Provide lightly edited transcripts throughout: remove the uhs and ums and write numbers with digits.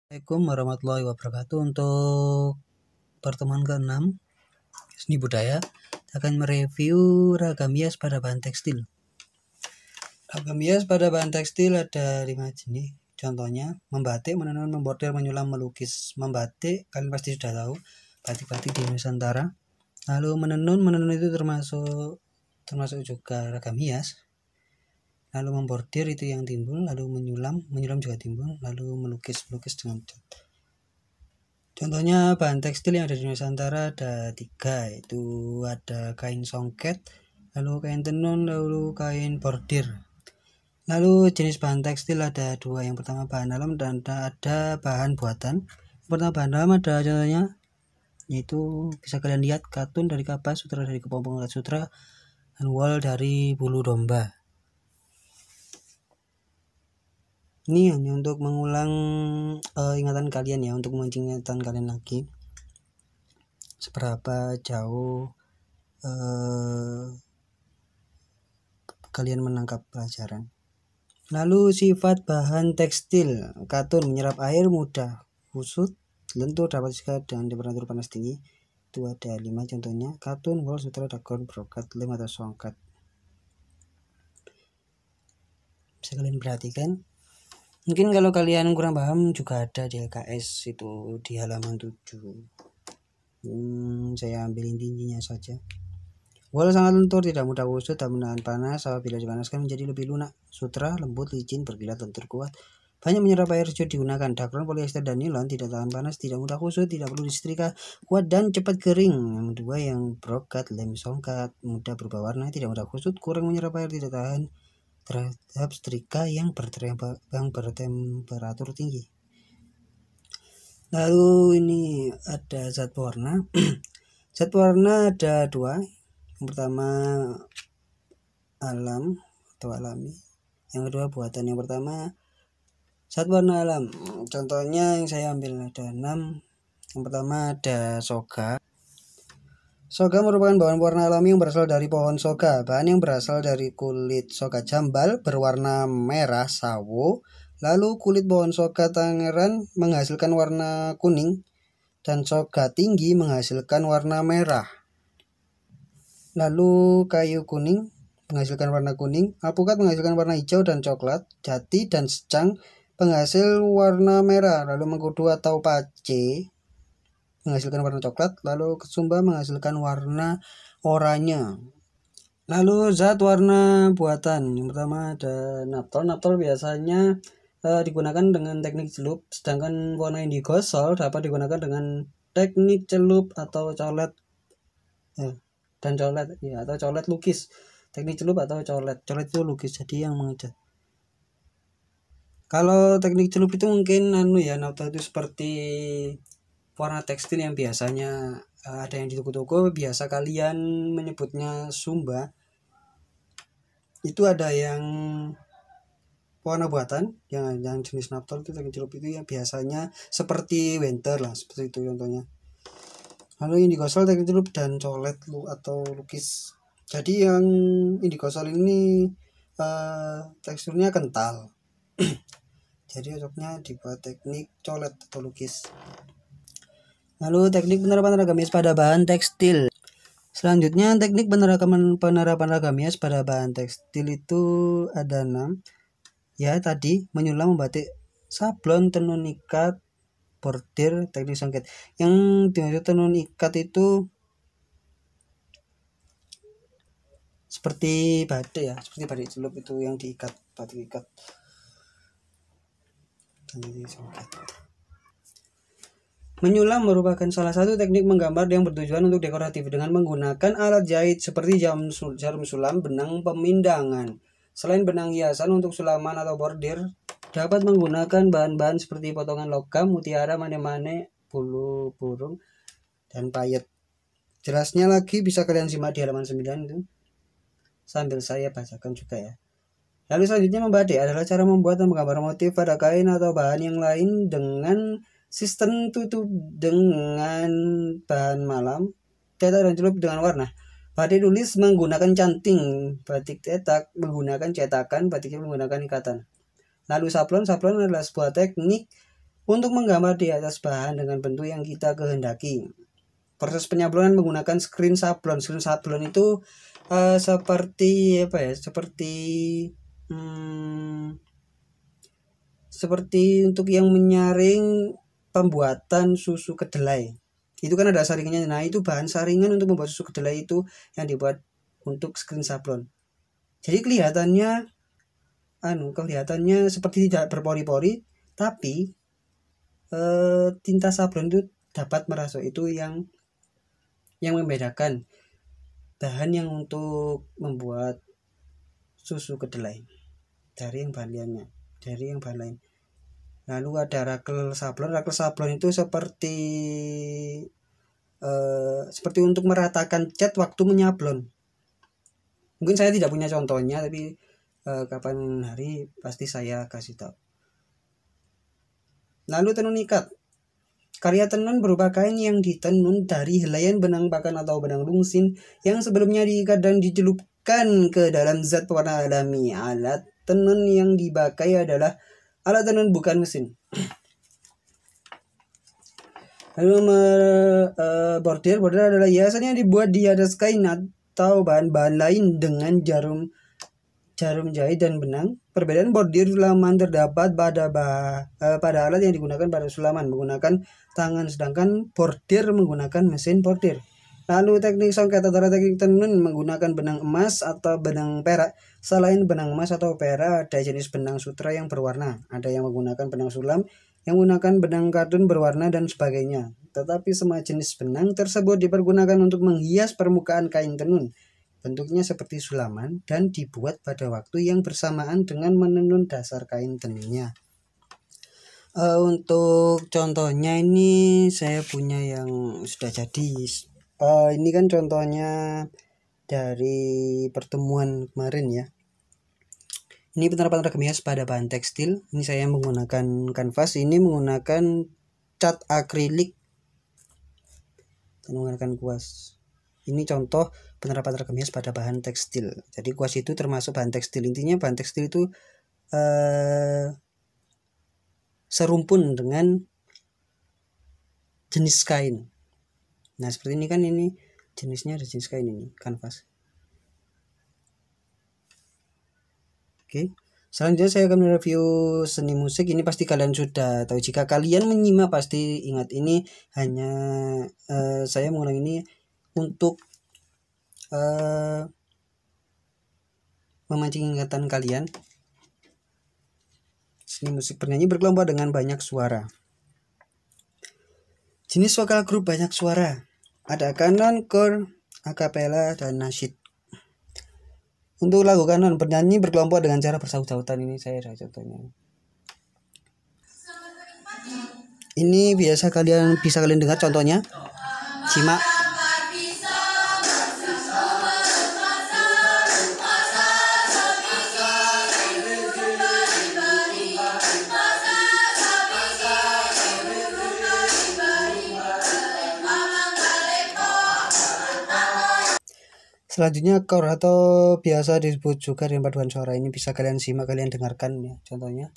Assalamualaikum warahmatullahi wabarakatuh. Untuk pertemuan ke-6 seni budaya akan mereview ragam hias pada bahan tekstil. Ragam hias pada bahan tekstil ada 5 jenis. Contohnya membatik, menenun, membordir, menyulam, melukis. Membatik kalian pasti sudah tahu, batik-batik di Nusantara. Lalu menenun itu termasuk juga ragam hias. Lalu membordir itu yang timbul, lalu menyulam juga timbul, lalu melukis dengan cat. Contohnya bahan tekstil yang ada di Nusantara ada 3, yaitu ada kain songket, lalu kain tenun, lalu kain bordir. Lalu jenis bahan tekstil ada 2, yang pertama bahan alam dan ada bahan buatan. Yang pertama bahan alam ada contohnya, yaitu bisa kalian lihat katun dari kapas, sutra dari kepompong ulat sutra, dan wol dari bulu domba. Ini hanya untuk mengulang ingatan kalian ya, untuk memancing ingatan kalian lagi seberapa jauh kalian menangkap pelajaran. Lalu sifat bahan tekstil, katun menyerap air, mudah kusut, lentur, dapat sikat dengan temperatur panas tinggi. Itu ada 5 contohnya: katun, wol, sutra, dagon, brokat, lem atau songket. Bisa kalian perhatikan. Mungkin kalau kalian kurang paham juga ada di LKS itu di halaman 7. Saya ambil intinya saja. Wol sangat lentur, tidak mudah kusut, tak menahan panas. Apabila dipanaskan menjadi lebih lunak. Sutra lembut, licin, berkilat, lentur, kuat. Banyak menyerap air sejauh digunakan. Dakron, polyester, dan nilon tidak tahan panas, tidak mudah kusut, tidak perlu disetrika, kuat dan cepat kering. Yang kedua yang brokat, lem, songket, mudah berubah warna, tidak mudah kusut, kurang menyerap air, tidak tahan terhadap setrika yang bertemperatur tinggi. Lalu ini ada zat pewarna. Zat pewarna ada 2. Yang pertama alam atau alami, yang kedua buatan. Yang pertama zat warna alam, contohnya yang saya ambil ada 6. Yang pertama ada soga. Soga merupakan bahan pewarna alami yang berasal dari pohon soga. Bahan yang berasal dari kulit soga jambal berwarna merah sawo. Lalu kulit pohon soga Tangerang menghasilkan warna kuning dan soga tinggi menghasilkan warna merah. Lalu kayu kuning menghasilkan warna kuning, alpukat menghasilkan warna hijau dan coklat, jati dan secang penghasil warna merah. Lalu mengkudu atau pace menghasilkan warna coklat, lalu kesumba menghasilkan warna oranye. Lalu zat warna buatan, yang pertama ada naptol. Naptol biasanya digunakan dengan teknik celup, sedangkan warna indigo sol dapat digunakan dengan teknik celup atau colet dan colet ya, atau colet lukis. Teknik celup atau colet itu lukis, jadi yang mengecat. Kalau teknik celup itu mungkin naptol itu seperti warna tekstil yang biasanya ada yang di toko-toko, biasa kalian menyebutnya sumba. Itu ada yang warna buatan, yang jenis naptol itu teknik celup itu yang biasanya seperti winter lah, seperti itu contohnya. Lalu indigo sol teknik celup dan colet atau lukis. Jadi yang indigo sol ini teksturnya kental. Jadi cocoknya dibuat teknik colet atau lukis. Lalu teknik penerapan ragam hias pada bahan tekstil. Selanjutnya teknik penerapan ragam hias pada bahan tekstil itu ada 6. Ya tadi menyulam, membatik, sablon, tenun ikat, bordir, teknik songket. Yang dimaksud tenun ikat itu seperti batik ya, seperti batik celup itu yang diikat, batik ikat. Teknik songket. Menyulam merupakan salah satu teknik menggambar yang bertujuan untuk dekoratif dengan menggunakan alat jahit seperti jarum sulam, benang pemindangan. Selain benang hiasan untuk sulaman atau bordir, dapat menggunakan bahan-bahan seperti potongan logam, mutiara, mane-mane, bulu burung, dan payet. Jelasnya lagi bisa kalian simak di halaman 9 itu, sambil saya bacakan juga ya. Lalu selanjutnya membatik adalah cara membuat dan menggambar motif pada kain atau bahan yang lain dengan sistem tutup dengan bahan malam, cetak dan celup dengan warna. Batik tulis menggunakan canting, batik cetak menggunakan cetakan, batik menggunakan ikatan. Lalu sablon adalah sebuah teknik untuk menggambar di atas bahan dengan bentuk yang kita kehendaki. Proses penyablonan menggunakan screen sablon. Screen sablon itu seperti apa ya? Seperti untuk yang menyaring pembuatan susu kedelai. Itu kan ada saringannya. Nah, itu bahan saringan untuk membuat susu kedelai itu yang dibuat untuk screen sablon. Jadi kelihatannya seperti tidak berpori-pori, tapi tinta sablon itu dapat merasuk. Itu yang membedakan bahan yang untuk membuat susu kedelai dari yang bahan lain. Lalu ada rakel sablon. Rakel sablon itu seperti untuk meratakan cat waktu menyablon. Mungkin saya tidak punya contohnya, tapi kapan hari pasti saya kasih tahu. Lalu tenun ikat. Karya tenun berupa kain yang ditenun dari helaian benang pakan atau benang lungsin yang sebelumnya diikat dan dicelupkan ke dalam zat pewarna alami. Alat tenun yang dipakai adalah alat tenun bukan mesin. Lalu bordir adalah hiasan yang dibuat di atas kain atau bahan-bahan lain dengan jarum jahit dan benang. Perbedaan bordir sulaman terdapat pada alat yang digunakan pada sulaman menggunakan tangan, sedangkan bordir menggunakan mesin bordir. Lalu teknik songket adalah teknik tenun menggunakan benang emas atau benang perak. Selain benang emas atau perak, ada jenis benang sutra yang berwarna. Ada yang menggunakan benang sulam, yang menggunakan benang kardun berwarna, dan sebagainya. Tetapi semua jenis benang tersebut dipergunakan untuk menghias permukaan kain tenun. Bentuknya seperti sulaman dan dibuat pada waktu yang bersamaan dengan menenun dasar kain tenunnya. Untuk contohnya ini saya punya yang sudah jadi. Ini kan contohnya dari pertemuan kemarin ya. Ini penerapan ragam hias pada bahan tekstil. Ini saya menggunakan kanvas. Ini menggunakan cat akrilik dan menggunakan kuas. Ini contoh penerapan ragam hias pada bahan tekstil. Jadi kuas itu termasuk bahan tekstil. Intinya bahan tekstil itu serumpun dengan jenis kain. Nah, seperti ini kan, ini jenisnya ada jenis kain ini, kanvas. Oke. Selanjutnya saya akan mereview seni musik. Ini pasti kalian sudah tahu. Jika kalian menyimak pasti ingat. Ini hanya saya mengulang ini untuk memancing ingatan kalian. Seni musik bernyanyi berkelompok dengan banyak suara. Jenis vokal grup banyak suara. Ada kanon, core, akapela, dan nasyid. Untuk lagu kanon, bernyanyi berkelompok dengan cara bersaut-sautan. Ini saya ada contohnya. Ini bisa kalian dengar contohnya. Simak. Selanjutnya core atau biasa disebut juga dengan paduan suara. Ini bisa kalian simak, kalian dengarkan ya contohnya.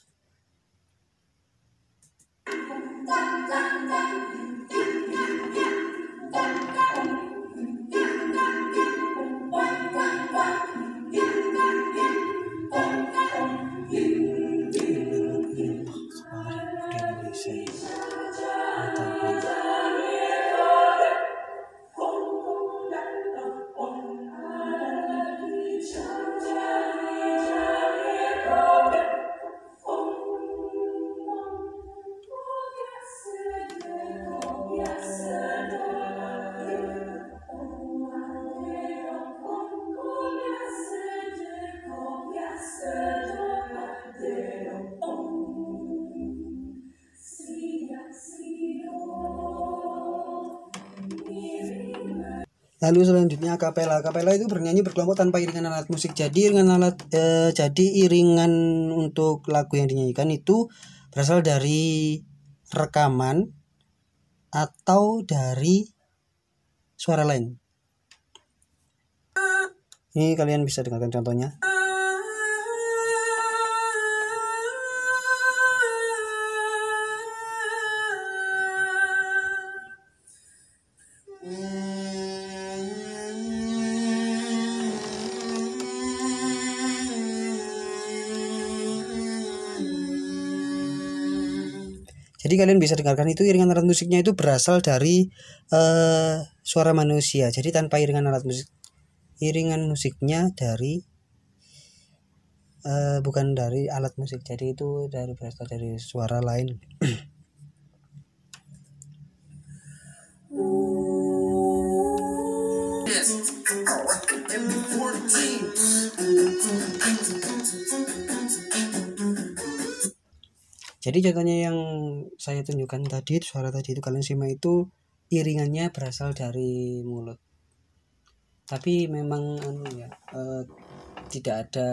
Lalu selanjutnya akapela. Akapela itu bernyanyi berkelompok tanpa iringan alat musik. Jadi iringan untuk lagu yang dinyanyikan itu berasal dari rekaman atau dari suara lain. Ini kalian bisa dengarkan contohnya. Jadi kalian bisa dengarkan itu iringan alat musiknya itu berasal dari suara manusia. Jadi tanpa iringan alat musik, iringan musiknya dari bukan dari alat musik. Jadi itu berasal dari suara lain. Jadi contohnya yang saya tunjukkan tadi, suara tadi itu kalian simak itu iringannya berasal dari mulut. Tapi memang tidak ada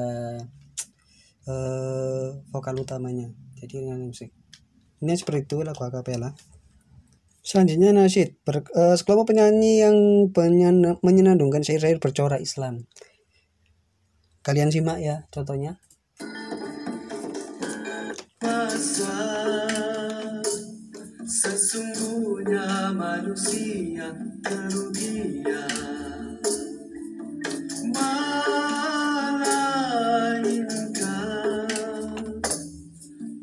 vokal utamanya. Jadi iringan musik. Ini seperti itu lagu akapela. Selanjutnya nasyid, sekelompok penyanyi yang menyenandungkan syair-syair bercorak Islam. Kalian simak ya contohnya. Sesungguhnya manusia kerugian, melainkan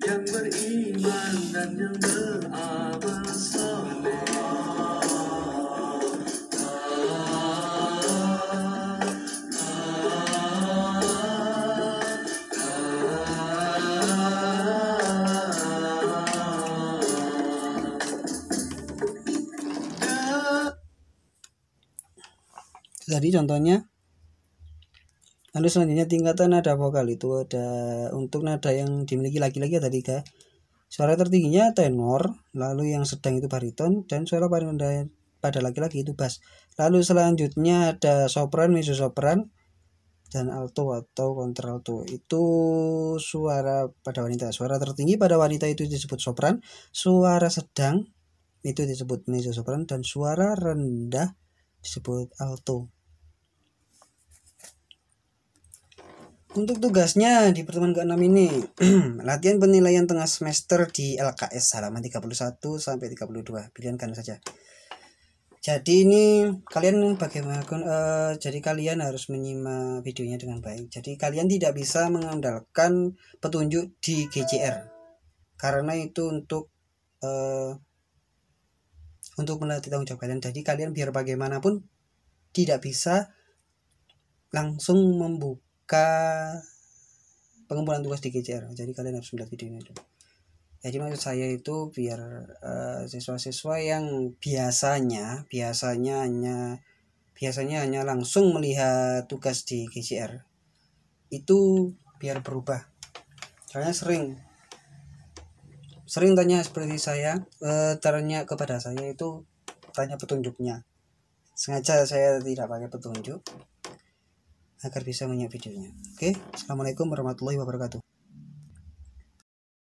yang beriman dan yang beramal saleh. Tadi contohnya. Lalu selanjutnya tingkatan nada vokal itu ada untuk nada yang dimiliki laki-laki ada 3. Suara tertingginya tenor, lalu yang sedang itu bariton, dan suara paling rendah pada laki-laki itu bass. Lalu selanjutnya ada sopran, mezzo-sopran, dan alto atau kontralto. Itu suara pada wanita. Suara tertinggi pada wanita itu disebut sopran, suara sedang itu disebut mezzo-sopran, dan suara rendah disebut alto. Untuk tugasnya di pertemuan ke-6 ini, latihan penilaian tengah semester di LKS halaman 31 sampai 32. Pilihan kanan saja. Jadi ini kalian bagaimana? Jadi kalian harus menyimak videonya dengan baik. Jadi kalian tidak bisa mengandalkan petunjuk di GCR karena itu untuk melatih tanggung jawab kalian. Jadi kalian biar bagaimanapun tidak bisa langsung membuka pengumpulan tugas di GCR. Jadi kalian harus melihat videonya dulu. Jadi maksud saya itu biar siswa-siswa yang biasanya hanya langsung melihat tugas di GCR itu biar berubah. Soalnya sering tanya seperti saya, tanya kepada saya itu tanya petunjuknya. Sengaja saya tidak pakai petunjuk agar bisa menyimak videonya. Oke, assalamualaikum warahmatullahi wabarakatuh.